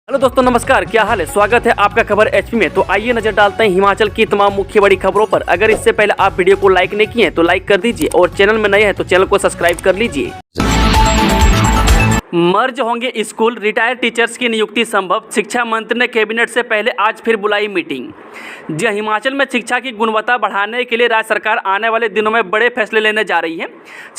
Hello दोस्तों, नमस्कार। क्या हाल है? स्वागत है आपका खबर एचपी में। तो आइए नजर डालते हैं हिमाचल की तमाम मुख्य बड़ी खबरों पर। अगर इससे पहले आप वीडियो को लाइक नहीं किए हैं तो लाइक कर दीजिए और चैनल में नए हैं तो चैनल को सब्सक्राइब कर लीजिए। मर्ज होंगे स्कूल, रिटायर्ड टीचर्स की नियुक्ति संभव। शिक्षा मंत्री ने कैबिनेट से पहले आज फिर बुलाई मीटिंग। जी, हिमाचल में शिक्षा की गुणवत्ता बढ़ाने के लिए राज्य सरकार आने वाले दिनों में बड़े फैसले लेने जा रही है।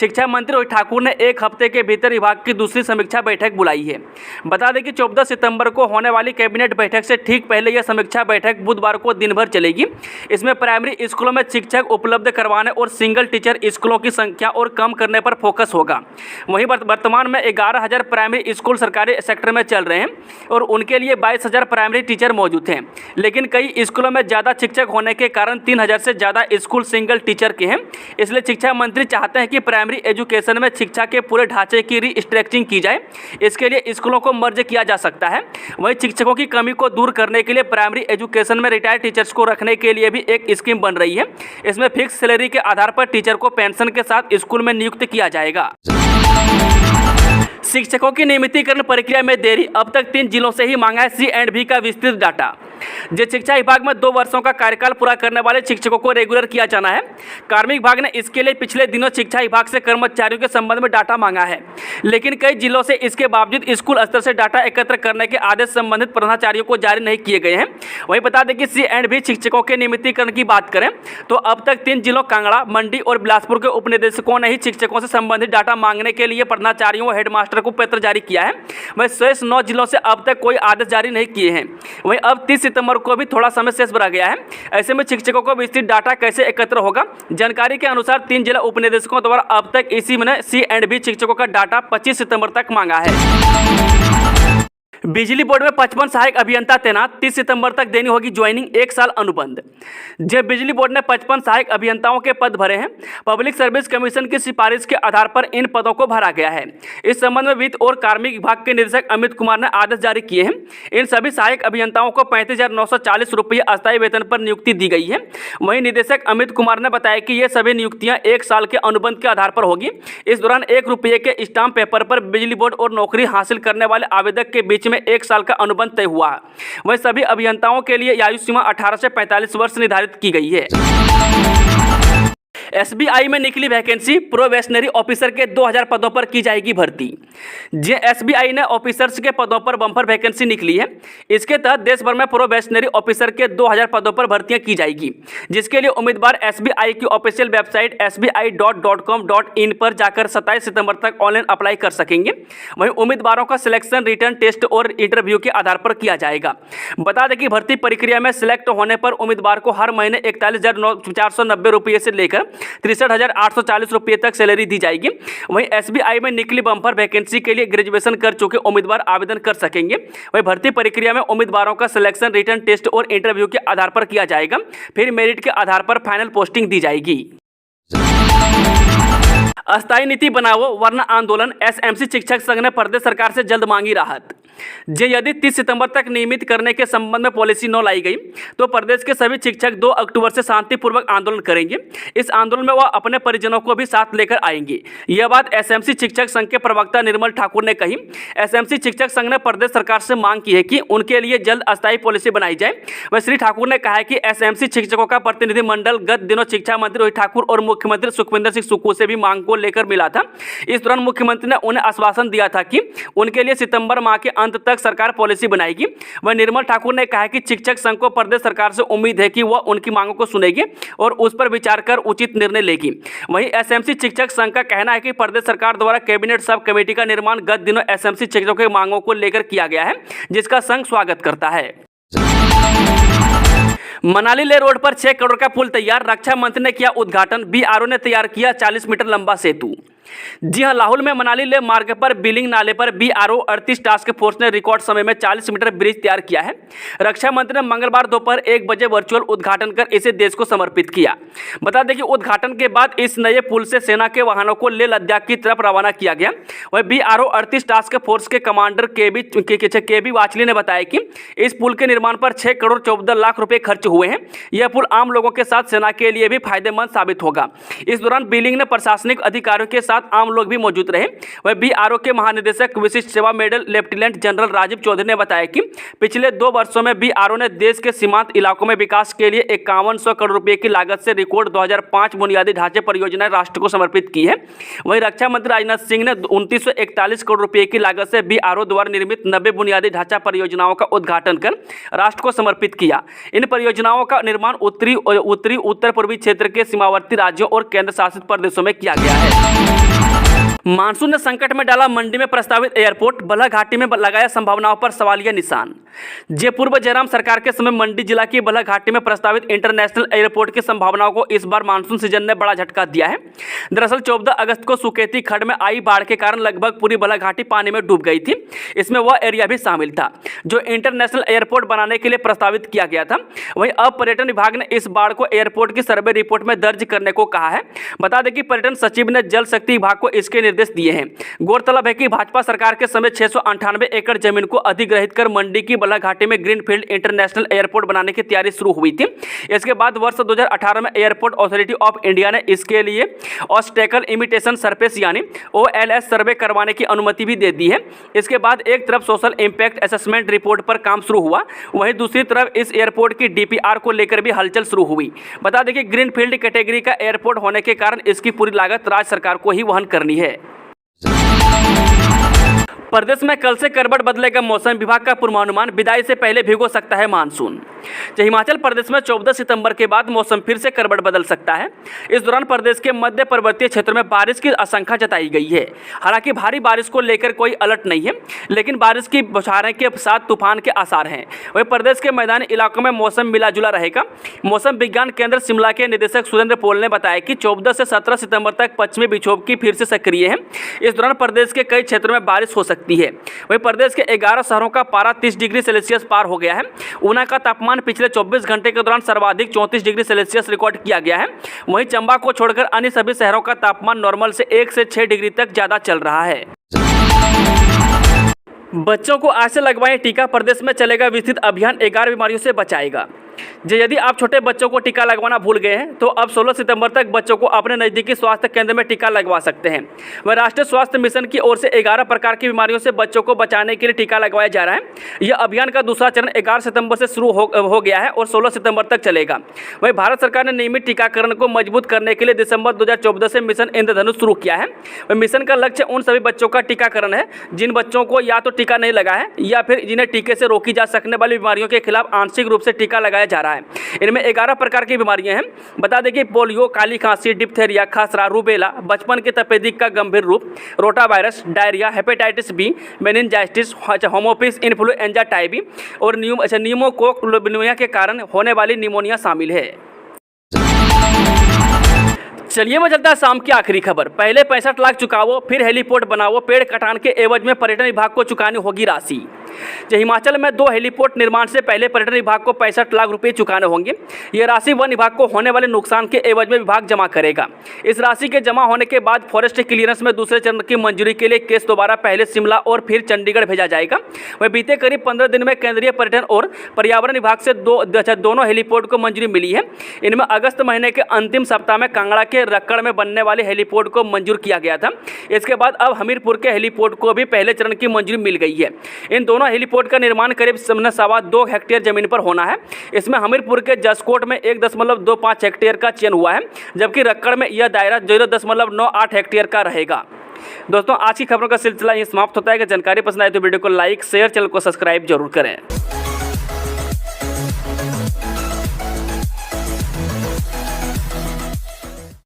शिक्षा मंत्री रोहित ठाकुर ने एक हफ्ते के भीतर विभाग की दूसरी समीक्षा बैठक बुलाई है। बता दें कि 14 सितंबर को होने वाली कैबिनेट बैठक से ठीक पहले यह समीक्षा बैठक बुधवार को दिन भर चलेगी। इसमें प्राइमरी स्कूलों में शिक्षक उपलब्ध करवाने और सिंगल टीचर स्कूलों की संख्या और कम करने पर फोकस होगा। वहीं वर्तमान में 11,000 प्राइमरी स्कूल सरकारी सेक्टर में चल रहे हैं और उनके लिए 22,000 प्राइमरी टीचर मौजूद हैं। लेकिन कई स्कूलों में ज़्यादा शिक्षक होने के कारण 3,000 से ज़्यादा स्कूल सिंगल टीचर के हैं। इसलिए शिक्षा मंत्री चाहते हैं कि प्राइमरी एजुकेशन में शिक्षा के पूरे ढांचे की रीस्ट्रक्चरिंग की जाए। इसके लिए स्कूलों को मर्ज किया जा सकता है। वहीं शिक्षकों की कमी को दूर करने के लिए प्राइमरी एजुकेशन में रिटायर्ड टीचर्स को रखने के लिए भी एक स्कीम बन रही है। इसमें फिक्स सैलरी के आधार पर टीचर को पेंशन के साथ स्कूल में नियुक्त किया जाएगा। शिक्षकों की नियमितीकरण प्रक्रिया में देरी, अब तक 3 जिलों से ही मांगा है C&V का विस्तृत डाटा। जो शिक्षा विभाग में 2 वर्षों का कार्यकाल पूरा करने वाले शिक्षकों को रेगुलर किया जाना है। कार्मिक विभाग ने इसके लिए पिछले दिनों शिक्षा विभाग से कर्मचारियों के संबंध में डाटा मांगा है, लेकिन कई जिलों से इसके बावजूद स्कूल स्तर से डाटा एकत्र करने के आदेश संबंधित प्रधानाचार्यों को जारी नहीं किए गए हैं। वहीं बता दें कि C&V शिक्षकों के नियमितीकरण की बात करें तो अब तक 3 जिलों कांगड़ा, मंडी और बिलासपुर के उपनिदेशकों ने ही शिक्षकों से संबंधित डाटा मांगने के लिए प्रधानाचार्यों व हेडमास्टर को पत्र जारी किया है। वहीं शेष 9 जिलों से अब तक कोई आदेश जारी नहीं किए हैं। वहीं अब 30 सितंबर को भी थोड़ा समय शेष बचा गया है। ऐसे में शिक्षकों को विस्तृत डाटा कैसे एकत्र होगा? जानकारी के अनुसार 3 जिला उपनिदेशकों द्वारा अब तक इसी महीने C&V शिक्षकों का डाटा 25 सितंबर तक मांगा है। बिजली बोर्ड में 55 सहायक अभियंता तैनात, 30 सितंबर तक देनी होगी ज्वाइनिंग, 1 साल अनुबंध। जब बिजली बोर्ड ने 55 सहायक अभियंताओं के पद भरे हैं। पब्लिक सर्विस कमीशन की सिफारिश के आधार पर इन पदों को भरा गया है। इस संबंध में वित्त और कार्मिक विभाग के निदेशक अमित कुमार ने आदेश जारी किए हैं। इन सभी सहायक अभियंताओं को 35,940 रुपये अस्थायी वेतन पर नियुक्ति दी गई है। वहीं निदेशक अमित कुमार ने बताया कि ये सभी नियुक्तियां 1 साल के अनुबंध के आधार पर होगी। इस दौरान 1 रुपये के स्टाम्प पेपर पर बिजली बोर्ड और नौकरी हासिल करने वाले आवेदक के बीच में 1 साल का अनुबंध तय हुआ। वहीं सभी अभियंताओं के लिए आयु सीमा 18 से 45 वर्ष निर्धारित की गई है। SBI में निकली वैकेंसी, प्रोबेशनरी ऑफिसर के 2000 पदों पर की जाएगी भर्ती। SBI ने ऑफिसर्स के पदों पर बम्पर वैकेंसी निकली है। इसके तहत देश भर में प्रोबेशनरी ऑफिसर के 2000 पदों पर भर्तियां की जाएगी, जिसके लिए उम्मीदवार SBI की ऑफिशियल वेबसाइट sbi.com.in पर जाकर 27 सितंबर तक ऑनलाइन अप्लाई कर सकेंगे। वहीं उम्मीदवारों का सिलेक्शन रिटर्न टेस्ट और इंटरव्यू के आधार पर किया जाएगा। बता दें कि भर्ती प्रक्रिया में सिलेक्ट होने पर उम्मीदवार को हर महीने 41,490 रुपये से लेकर 63,840 रुपये तक सैलरी दी जाएगी। वहीं SBI में निकली बम्पर वैकेंसी के लिए ग्रेजुएशन कर चुके उम्मीदवार आवेदन कर सकेंगे। वहीं भर्ती प्रक्रिया में उम्मीदवारों का सिलेक्शन रिटर्न टेस्ट और इंटरव्यू के आधार पर किया जाएगा। फिर मेरिट के आधार पर फाइनल पोस्टिंग दी जाएगी। अस्थायी नीति बनाओ वरना आंदोलन, SMC शिक्षक संघ ने प्रदेश सरकार से जल्द मांगी राहत। यदि 30 सितंबर तक नियमित करने के संबंध में पॉलिसी न लाई गई तो प्रदेश के सभी शिक्षक 2 अक्टूबर से शांतिपूर्वक आंदोलन करेंगे। इस आंदोलन में वह अपने परिजनों को भी साथ लेकर आएंगे। यह बात SMC शिक्षक संघ के प्रवक्ता निर्मल ठाकुर ने कही। SMC शिक्षक संघ ने प्रदेश सरकार से मांग की है कि उनके लिए जल्द अस्थायी पॉलिसी बनाई जाए। वह श्री ठाकुर ने कहा कि SMC शिक्षकों का प्रतिनिधिमंडल गत दिनों शिक्षा मंत्री रोहित ठाकुर और मुख्यमंत्री सुखविंदर सिंह सुक्खू से भी मांग को लेकर मिला था। इस दौरान मुख्यमंत्री ने उन्हें आश्वासन दिया था कि उनके लिए सितंबर माह के अंत तक सरकार पॉलिसी बनाएगी। वह निर्मल ठाकुर ने कहा कि शिक्षक संघ को प्रदेश सरकार से उम्मीद है कि वह उनकी मांगों को सुनेगी और उस पर विचार कर उचित निर्णय लेगी। वहीं SMC शिक्षक संघ का कहना है कि प्रदेश सरकार द्वारा कैबिनेट सब कमेटी का निर्माण गत दिनों SMC शिक्षकों की मांगों को लेकर किया गया है, जिसका संघ स्वागत करता है। मनाली ले रोड पर 6 करोड़ का पुल तैयार, रक्षा मंत्री ने किया उद्घाटन। BRO ने तैयार किया 40 मीटर लंबा सेतु। जी हां, लाहौल में मनाली ले मार्ग पर बिलिंग नाले पर BRO 38 टास्क फोर्स ने रिकॉर्ड समय में 40 मीटर ब्रिज तैयार किया है। रक्षा मंत्री ने मंगलवार दोपहर 1 बजे वर्चुअल उद्घाटन कर इसे देश को समर्पित किया। बता दें कि उद्घाटन के बाद इस नए पुल से सेना के वाहनों को लेह लद्दाख की तरफ रवाना किया गया। वहीं BRO 38 टास्क फोर्स के कमांडर केबी वाचली ने बताया कि इस पुल के निर्माण पर 6 करोड़ 14 लाख रुपए खर्च हुए हैं। यह पुल आम लोगों के साथ सेना के लिए भी फायदेमंद साबित होगा। इस दौरान बिलिंग ने प्रशासनिक अधिकारियों के साथ साथ आम लोग भी मौजूद रहे। वहीं BRO के महानिदेशक विशिष्ट सेवा medal lieutenant general Rajiv Chaudhary ने बताया कि पिछले 2 वर्षों में BRO ने देश के सीमांत इलाकों में विकास के लिए 5100 करोड़ रुपए की लागत से रिकॉर्ड 2005 बुनियादी ढांचे परियोजनाएं राष्ट्र को समर्पित की है। वहीं रक्षा मंत्री राजनाथ सिंह ने 2941 करोड़ रुपए की लागत से BRO द्वारा निर्मित 90 बुनियादी ढांचा परियोजनाओं का उद्घाटन कर राष्ट्र को समर्पित किया। इन परियोजनाओं का निर्माण उत्तरी उत्तर पूर्वी क्षेत्र के सीमावर्ती राज्यों और केंद्र शासित प्रदेशों में किया गया है। मानसून ने संकट में डाला मंडी में प्रस्तावित एयरपोर्ट, बलह घाटी में लगाया संभावनाओं पर सवालिया निशान। पूर्व जयराम सरकार के समय मंडी जिला की बलह घाटी में प्रस्तावित इंटरनेशनल एयरपोर्ट की संभावनाओं को इस बार मानसून सीजन ने बड़ा झटका दिया है। दरअसल 14 अगस्त को सुकेती खड्ड में आई बाढ़ के कारण लगभग पूरी बलह घाटी पानी में डूब गई थी। इसमें वह एरिया भी शामिल था जो इंटरनेशनल एयरपोर्ट बनाने के लिए प्रस्तावित किया गया था। वहीं अब पर्यटन विभाग ने इस बाढ़ को एयरपोर्ट की सर्वे रिपोर्ट में दर्ज करने को कहा है। बता दें कि पर्यटन सचिव ने जल शक्ति विभाग को इसके निर्देश दिए हैं। गौरतलब है कि भाजपा सरकार के समय 698 एकड़ जमीन को अधिग्रहित कर मंडी की बलह घाटी में ग्रीनफील्ड इंटरनेशनल एयरपोर्ट बनाने की तैयारी शुरू हुई थी। इसके बाद वर्ष 2018 में एयरपोर्ट अथॉरिटी ऑफ इंडिया ने इसके लिए ऑब्स्टेकल इमिटेशन सरफेस यानी OLS सर्वे करवाने की अनुमति भी दे दी है। इसके बाद एक तरफ सोशल इंपैक्ट असेसमेंट रिपोर्ट पर काम शुरू हुआ, वहीं दूसरी तरफ इस एयरपोर्ट की DPR को लेकर भी हलचल शुरू हुई। बता दें कि ग्रीनफील्ड कैटेगरी का एयरपोर्ट होने के कारण इसकी पूरी लागत राज्य सरकार को ही वहन करनी है। प्रदेश में कल से करवट बदलेगा मौसम विभाग का पूर्वानुमान, विदाई से पहले भिगो सकता है मानसून। हिमाचल प्रदेश में 14 सितंबर के बाद मौसम फिर से करवट बदल सकता है। इस दौरान प्रदेश के मध्य पर्वतीय क्षेत्रों में बारिश की आशंका जताई गई है। हालांकि भारी बारिश को लेकर कोई अलर्ट नहीं है, लेकिन बारिश की बौछारें के साथ तूफान के आसार हैं। वहीं प्रदेश के मैदानी इलाकों में मौसम मिला जुला रहेगा। मौसम विज्ञान केंद्र शिमला के निदेशक सुरेंद्र पॉल ने बताया कि 14 से 17 सितंबर तक पश्चिमी विक्षोभ की फिर से सक्रिय है। इस दौरान प्रदेश के कई क्षेत्रों में बारिश हो सकती है। वहीं प्रदेश के 11 शहरों का पारा 30 डिग्री सेल्सियस पार हो गया है। ऊना का तापमान पिछले 24 घंटे के दौरान सर्वाधिक 34 डिग्री सेल्सियस रिकॉर्ड किया गया है। वहीं चंबा को छोड़कर अन्य सभी शहरों का तापमान नॉर्मल से 1 से 6 डिग्री तक ज्यादा चल रहा है। बच्चों को आज से लगवाएं टीका, प्रदेश में चलेगा विस्तृत अभियान, 11 बीमारियों से बचाएगा। यदि आप छोटे बच्चों को टीका लगवाना भूल गए हैं तो अब 16 सितंबर तक बच्चों को अपने नज़दीकी स्वास्थ्य केंद्र में टीका लगवा सकते हैं। वह राष्ट्रीय स्वास्थ्य मिशन की ओर से 11 प्रकार की बीमारियों से बच्चों को बचाने के लिए टीका लगवाया जा रहा है। यह अभियान का दूसरा चरण 11 सितंबर से शुरू हो गया है और 16 सितंबर तक चलेगा। वहीं भारत सरकार ने नियमित टीकाकरण को मजबूत करने के लिए दिसंबर 2014 से मिशन इंद्रधनुष शुरू किया है। वह मिशन का लक्ष्य उन सभी बच्चों का टीकाकरण है जिन बच्चों को या तो टीका नहीं लगा है या फिर जिन्हें टीके से रोकी जा सकने वाली बीमारियों के खिलाफ आंशिक रूप से टीका लगाया जा रहा है। इनमें 11 प्रकार की बीमारियां हैं। बता दें कि पोलियो, काली खांसी, डिप्थेरिया, खसरा, रूबेला, बचपन के तपेदिक का गंभीर रूप, rotavirus, diarrhoea, hepatitis B, meningitis, haemophilus influenza type B और न्यूमोकोक के कारण होने वाली निमोनिया शामिल है। चलिए मैं चलता है शाम की आखिरी खबर। पहले 65 लाख चुकावो, फिर हेलीपोर्ट बनाओ, पेड़ कटान के एवज में पर्यटन विभाग को चुकानी होगी राशि। हिमाचल में 2 हेलीपोर्ट निर्माण से पहले पर्यटन विभाग को 65 लाख रुपए चुकाने होंगे। यह राशि वन विभाग को होने वाले नुकसान के एवज में विभाग जमा करेगा। इस राशि के जमा होने के बाद फॉरेस्ट क्लियरेंस में दूसरे चरण की मंजूरी के लिए केस दोबारा पहले शिमला और फिर चंडीगढ़ भेजा जाएगा। वह बीते करीब 15 दिन में केंद्रीय पर्यटन और पर्यावरण विभाग से दोनों हेलीपोर्ट को मंजूरी मिली है। इनमें अगस्त महीने के अंतिम सप्ताह में कांगड़ा के रक्कड़ में बनने वाले हेलीपोर्ट को मंजूर किया गया था। इसके बाद अब हमीरपुर के हेलीपोर्ट को भी पहले चरण की मंजूरी मिल गई है। इन दोनों हेलीपोर्ट का निर्माण करीब 2.25 हेक्टेयर जमीन पर होना है। इसमें हमीरपुर के जसकोट में 1.25 हेक्टेयर का चयन हुआ है, जबकि रक्कड़ में यह दायरा 0.98 हेक्टेयर का रहेगा। दोस्तों, आज की खबरों का सिलसिला यहीं समाप्त होता है। अगर जानकारी पसंद आए तो वीडियो को लाइक, शेयर, चैनल को सब्सक्राइब जरूर करें।